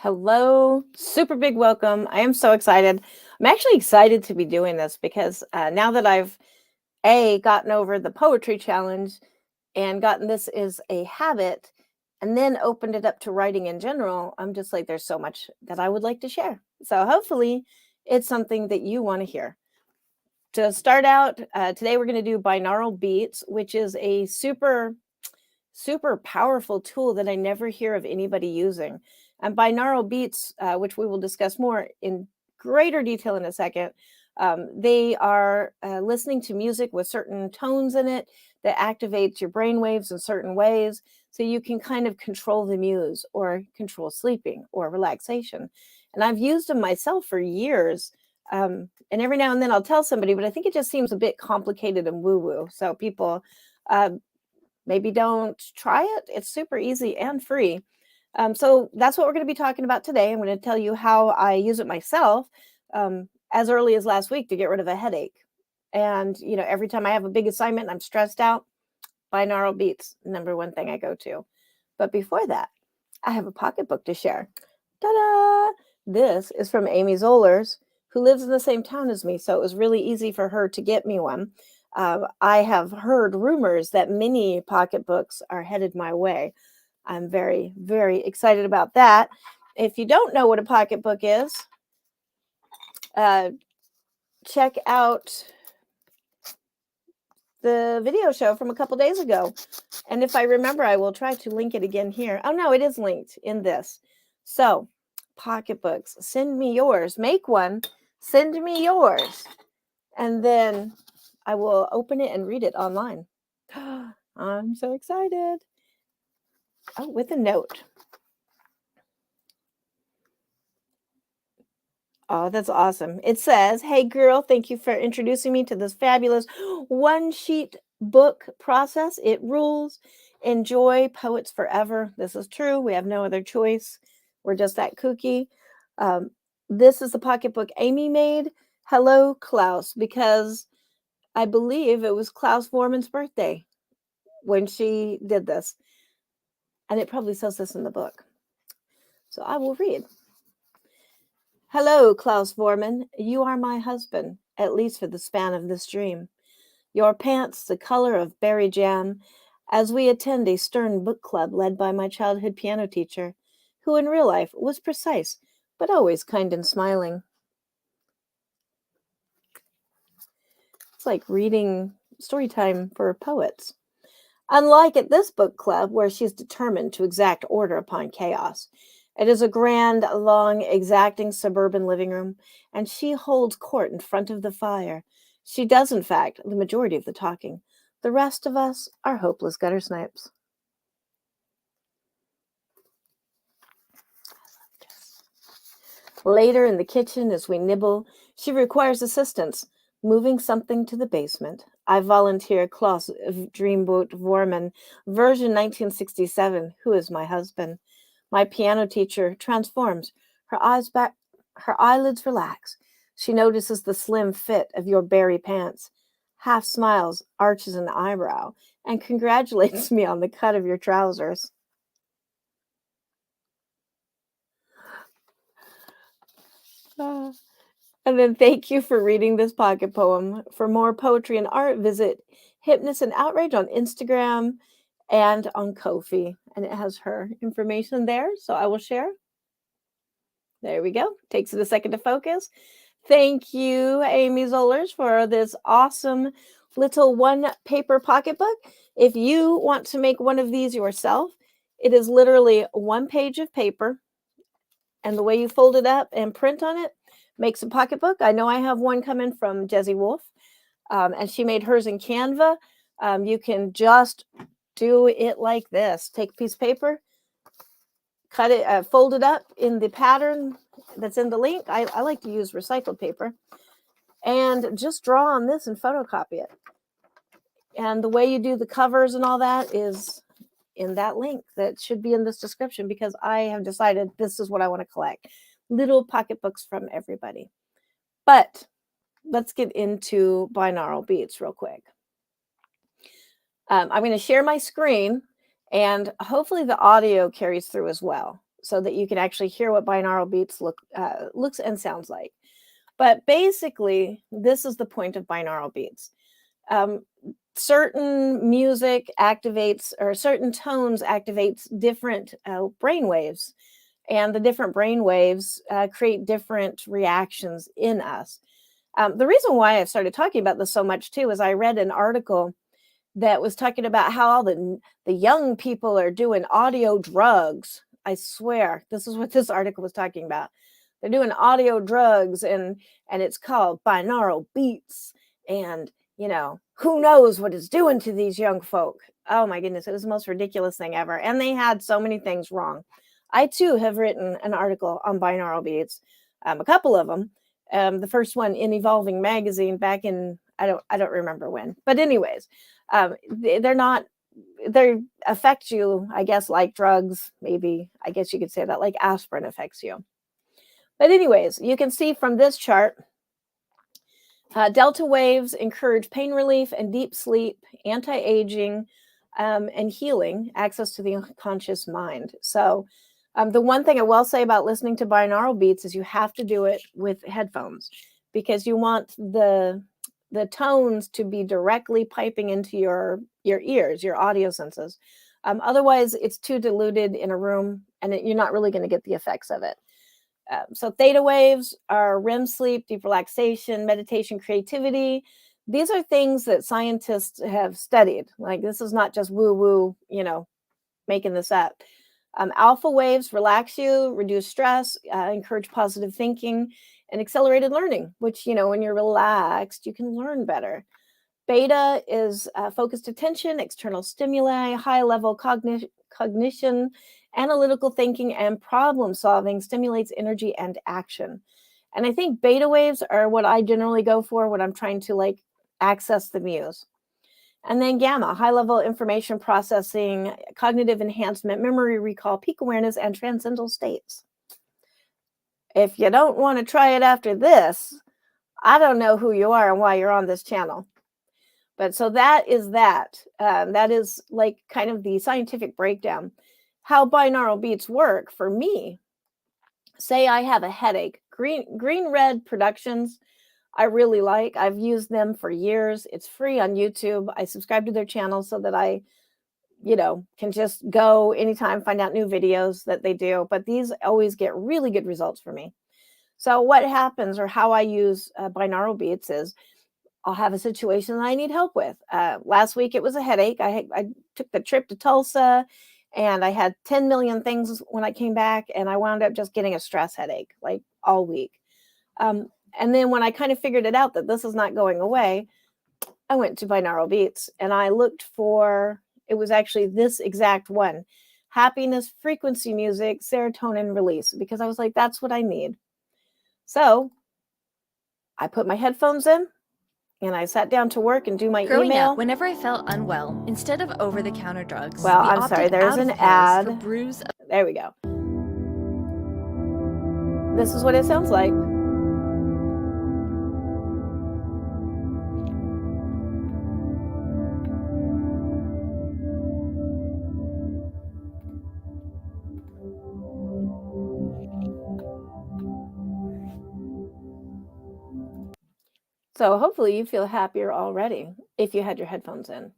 Hello, super big welcome. I am so excited. I'm actually excited to be doing this because now that I've gotten over the poetry challenge and gotten this as a habit and then opened it up to writing in general, I'm just like, there's so much that I would like to share. So hopefully it's something that you want to hear. To start out, today we're going to do binaural beats, which is a super powerful tool that I never hear of anybody using. And binaural beats, which we will discuss more in greater detail in a second, they are listening to music with certain tones in it that activates your brain waves in certain ways. So you can kind of control the muse or control sleeping or relaxation. And I've used them myself for years. And every now and then I'll tell somebody, but I think it just seems a bit complicated and woo-woo. So people maybe don't try it. It's super easy and free. So that's what we're going to be talking about today. I'm going to tell you how I use it myself as early as last week to get rid of a headache. And, every time I have a big assignment and I'm stressed out, binaural beats, number one thing I go to. But before that, I have a pocketbook to share. Ta-da! This is from Amy Zollers, who lives in the same town as me. So it was really easy for her to get me one. I have heard rumors that mini pocketbooks are headed my way. I'm very, very excited about that. If you don't know what a pocketbook is, check out the video show from a couple days ago. And if I remember, I will try to link it again here. Oh, no, it is linked in this. So, pocketbooks, send me yours. Make one, send me yours. And then I will open it and read it online. I'm so excited. Oh, with a note. Oh, that's awesome. It says, "Hey girl, thank you for introducing me to this fabulous one sheet book process. It rules. Enjoy Poets Forever." This is true. We have no other choice. We're just that kooky. Um, this is the pocketbook Amy made. Hello, Klaus, because I believe it was Klaus Vorman's birthday when she did this. And it probably says this in the book. So I will read. "Hello, Klaus Vorman. You are my husband, at least for the span of this dream. Your pants the color of berry jam, as we attend a stern book club led by my childhood piano teacher, who in real life was precise, but always kind and smiling." It's like reading story time for poets. "Unlike at this book club, where she's determined to exact order upon chaos. It is a grand, long, exacting suburban living room, and she holds court in front of the fire. She does, in fact, the majority of the talking. The rest of us are hopeless gutter snipes." Later in the kitchen, as we nibble, she requires assistance, moving something to the basement. I volunteer Klaus Dreamboat Vorman, version 1967, who is my husband. My piano teacher transforms. Her eyelids relax. She notices the slim fit of your berry pants, half smiles, arches an eyebrow, and congratulates me on the cut of your trousers. Ah. And then thank you for reading this pocket poem. For more poetry and art, visit Hypness and Outrage on Instagram and on Ko-fi. And it has her information there, so I will share. There we go. Takes it a second to focus. Thank you, Amy Zollers, for this awesome little one paper pocketbook. If you want to make one of these yourself, it is literally one page of paper, and the way you fold it up and print on it makes a pocketbook. I know I have one coming from Jesse Wolf, and she made hers in Canva. You can just do it like this. Take a piece of paper, cut it, fold it up in the pattern that's in the link. I like to use recycled paper, and just draw on this and photocopy it. And the way you do the covers and all that is in that link that should be in this description, because I have decided this is what I want to collect. Little pocketbooks from everybody. But let's get into binaural beats real quick. I'm going to share my screen, and hopefully the audio carries through as well. so that you can actually hear what binaural beats looks and sounds like. But basically, this is the point of binaural beats. Certain music activates, or certain tones activates different brain waves, and the different brain waves create different reactions in us. The reason why I've started talking about this so much too is I read an article that was talking about how all the young people are doing audio drugs. I swear, this is what this article was talking about. They're doing audio drugs, and it's called binaural beats, and who knows what it's doing to these young folk. Oh my goodness, it was the most ridiculous thing ever, and they had so many things wrong. I too have written an article on binaural beats, a couple of them. The first one in Evolving Magazine back in I don't remember when, but anyways, they affect you, I guess, like drugs. Maybe I guess you could say that, like aspirin affects you. But anyways, you can see from this chart, delta waves encourage pain relief and deep sleep, anti-aging, and healing, access to the unconscious mind. So the one thing I will say about listening to binaural beats is you have to do it with headphones, because you want the tones to be directly piping into your ears, your audio senses. Otherwise, it's too diluted in a room, and you're not really going to get the effects of it. So theta waves are REM sleep, deep relaxation, meditation, creativity. These are things that scientists have studied. Like, this is not just woo-woo, making this up. Alpha waves relax you, reduce stress, encourage positive thinking, and accelerated learning, which, when you're relaxed, you can learn better. Beta is focused attention, external stimuli, high-level cognition, analytical thinking, and problem solving, stimulates energy and action. And I think beta waves are what I generally go for when I'm trying to access the muse. And then gamma, high-level information processing, cognitive enhancement, memory recall, peak awareness, and transcendental states. If you don't want to try it after this, I don't know who you are and why you're on this channel. But so that is that. That is like kind of the scientific breakdown. How binaural beats work for me. Say I have a headache. Green Red Productions, I really like. I've used them for years. It's free on YouTube. I subscribe to their channel so that I, can just go anytime, find out new videos that they do. But these always get really good results for me. So what happens, or how I use binaural beats, is I'll have a situation that I need help with. Last week, it was a headache. I took the trip to Tulsa, and I had 10 million things when I came back, and I wound up just getting a stress headache like all week. And then when I kind of figured it out that this is not going away, I went to binaural beats, and I looked for, it was actually this exact one, happiness frequency music, serotonin release, because I was like, that's what I need. So I put my headphones in, and I sat down to work and do my Growing email. Up, whenever I felt unwell, instead of over-the-counter drugs, Well, we I'm opted sorry, there's out an of pills ad. for brews. There we go. This is what it sounds like. So hopefully you feel happier already if you had your headphones in.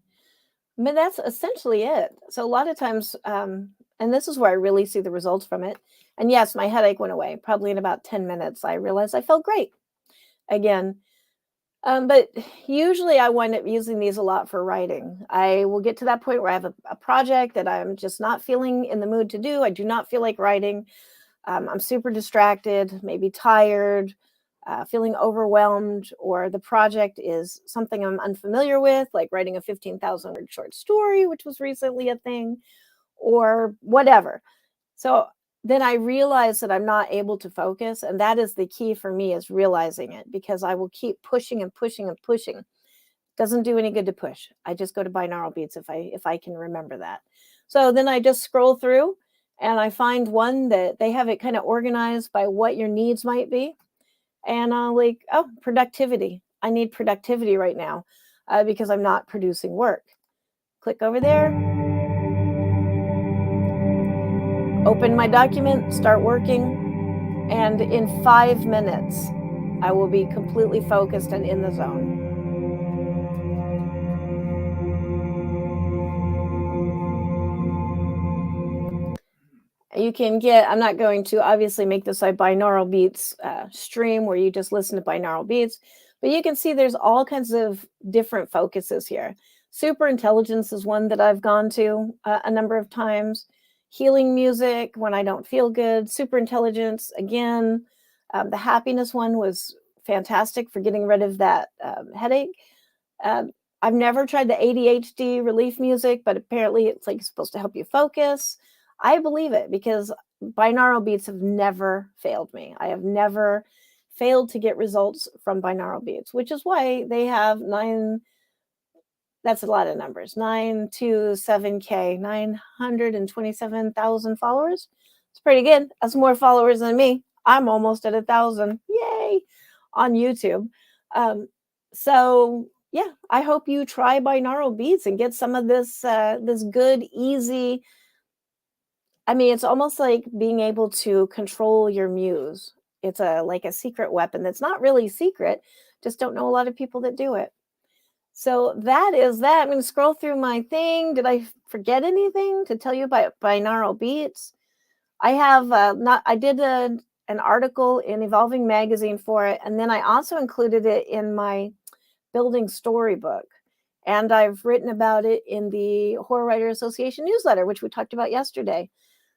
But that's essentially it. So a lot of times, and this is where I really see the results from it. And yes, my headache went away. Probably in about 10 minutes, I realized I felt great again. But usually I wind up using these a lot for writing. I will get to that point where I have a project that I'm just not feeling in the mood to do. I do not feel like writing. I'm super distracted, maybe tired, feeling overwhelmed, or the project is something I'm unfamiliar with, like writing a 15,000 word short story, which was recently a thing, or whatever. So then I realize that I'm not able to focus. And that is the key for me, is realizing it, because I will keep pushing and pushing and pushing. Doesn't do any good to push. I just go to binaural beats if I can remember that. So then I just scroll through, and I find one that they have it kind of organized by what your needs might be. And I'm like, oh, productivity. I need productivity right now because I'm not producing work. Click over there. open my document, start working, and in 5 minutes, I will be completely focused and in the zone. You can get, I'm not going to obviously make this a binaural beats stream where you just listen to binaural beats, but you can see there's all kinds of different focuses here. Super intelligence is one that I've gone to a number of times. Healing music when I don't feel good. Super intelligence again. The happiness one was fantastic for getting rid of that headache. I've never tried the ADHD relief music, but apparently it's like supposed to help you focus. I believe it because binaural beats have never failed me. I have never failed to get results from binaural beats, which is why they have that's a lot of numbers, 927K, 927,000 followers. It's pretty good. That's more followers than me. I'm almost at 1,000. Yay! On YouTube. So yeah, I hope you try binaural beats and get some of this this good, easy. I mean, it's almost like being able to control your muse. It's like a secret weapon that's not really secret. Just don't know a lot of people that do it. So that is that. I'm going to scroll through my thing. Did I forget anything to tell you about binaural beats? I have I did an article in Evolving Magazine for it, and then I also included it in my building storybook. And I've written about it in the Horror Writer Association newsletter, which we talked about yesterday.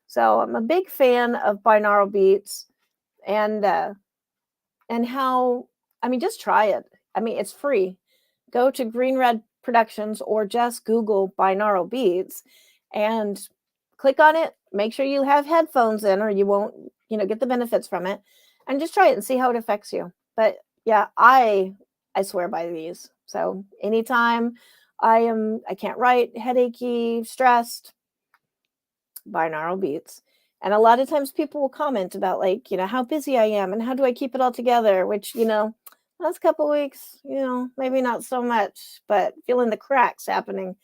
So I'm a big fan of binaural beats and how, I mean, just try it. I mean, it's free. Go to Green Red Productions or just Google binaural beats and click on it. Make sure you have headphones in or you won't, get the benefits from it, and just try it and see how it affects you. But yeah, I swear by these. So anytime I can't write, headachy, stressed, binaural beats. And a lot of times people will comment about like, how busy I am and how do I keep it all together, which, last couple weeks, maybe not so much, but feeling the cracks happening.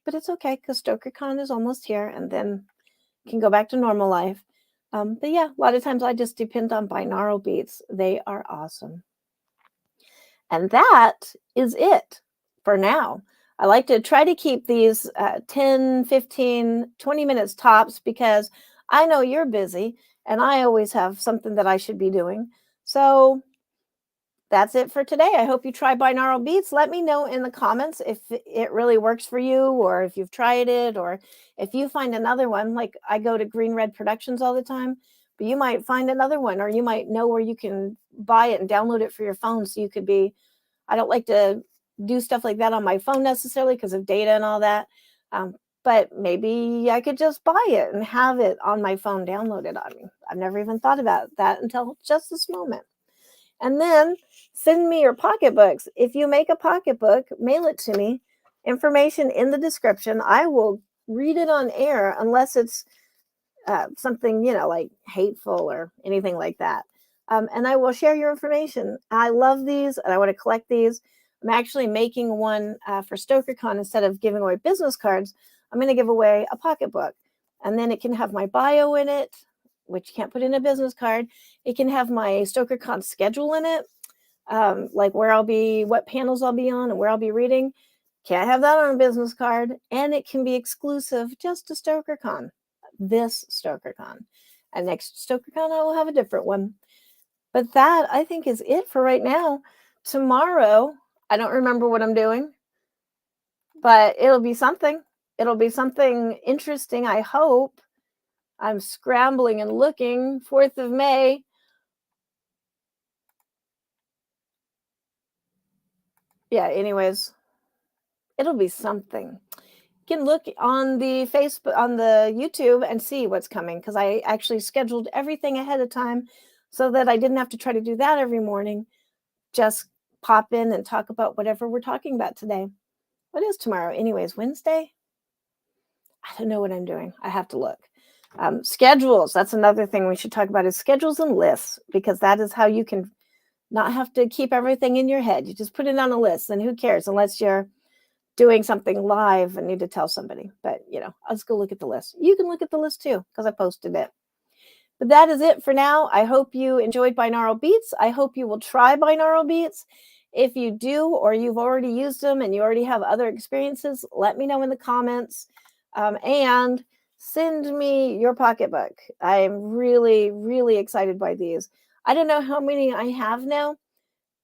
But it's okay because StokerCon is almost here and then can go back to normal life. But yeah, a lot of times I just depend on binaural beats. They are awesome. And that is it for now. I like to try to keep these 10, 15, 20 minutes tops because I know you're busy and I always have something that I should be doing. So that's it for today. I hope you try binaural beats. Let me know in the comments if it really works for you or if you've tried it or if you find another one. Like I go to Green Red Productions all the time, but you might find another one or you might know where you can buy it and download it for your phone so you could be. I don't like to do stuff like that on my phone necessarily because of data and all that. But maybe I could just buy it and have it on my phone downloaded on me. I've never even thought about that until just this moment. And then send me your pocketbooks. If you make a pocketbook, mail it to me. Information in the description. I will read it on air unless it's something, like hateful or anything like that. And I will share your information. I love these and I want to collect these. I'm actually making one for StokerCon. Instead of giving away business cards, I'm going to give away a pocketbook. And then it can have my bio in it, which you can't put in a business card. It can have my StokerCon schedule in it, like where I'll be, what panels I'll be on and where I'll be reading. Can't have that on a business card. And it can be exclusive just to StokerCon, this StokerCon. And next StokerCon, I will have a different one. But that, I think, is it for right now. Tomorrow, I don't remember what I'm doing, but it'll be something. It'll be something interesting, I hope. I'm scrambling and looking. 4th of May. Yeah, anyways, it'll be something. You can look on the Facebook, on the YouTube and see what's coming because I actually scheduled everything ahead of time so that I didn't have to try to do that every morning. Just pop in and talk about whatever we're talking about today. What is tomorrow? Anyways, Wednesday? I don't know what I'm doing. I have to look. Schedules. That's another thing we should talk about is schedules and lists because that is how you can not have to keep everything in your head. You just put it on a list and who cares unless you're doing something live and need to tell somebody. But, I'll just go look at the list. You can look at the list too, because I posted it. But that is it for now. I hope you enjoyed binaural beats. I hope you will try binaural beats. If you do, or you've already used them and you already have other experiences, let me know in the comments. And send me your pocketbook. I am really, really excited by these. I don't know how many I have now,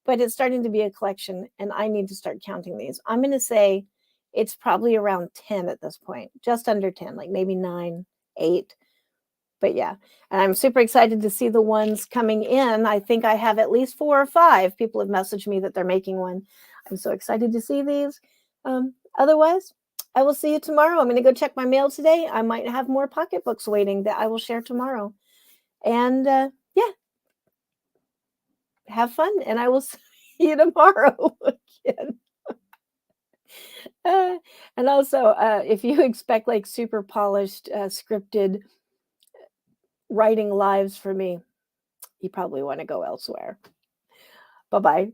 but it's starting to be a collection, and I need to start counting these. I'm going to say it's probably around 10 at this point, just under 10, like maybe 9, 8. But yeah, and I'm super excited to see the ones coming in. I think I have at least 4 or 5 people have messaged me that they're making one. I'm so excited to see these. Otherwise, I will see you tomorrow. I'm going to go check my mail today. I might have more pocketbooks waiting that I will share tomorrow. And yeah, have fun. And I will see you tomorrow again. And also, if you expect like super polished, scripted writing lives for me, you probably want to go elsewhere. Bye-bye.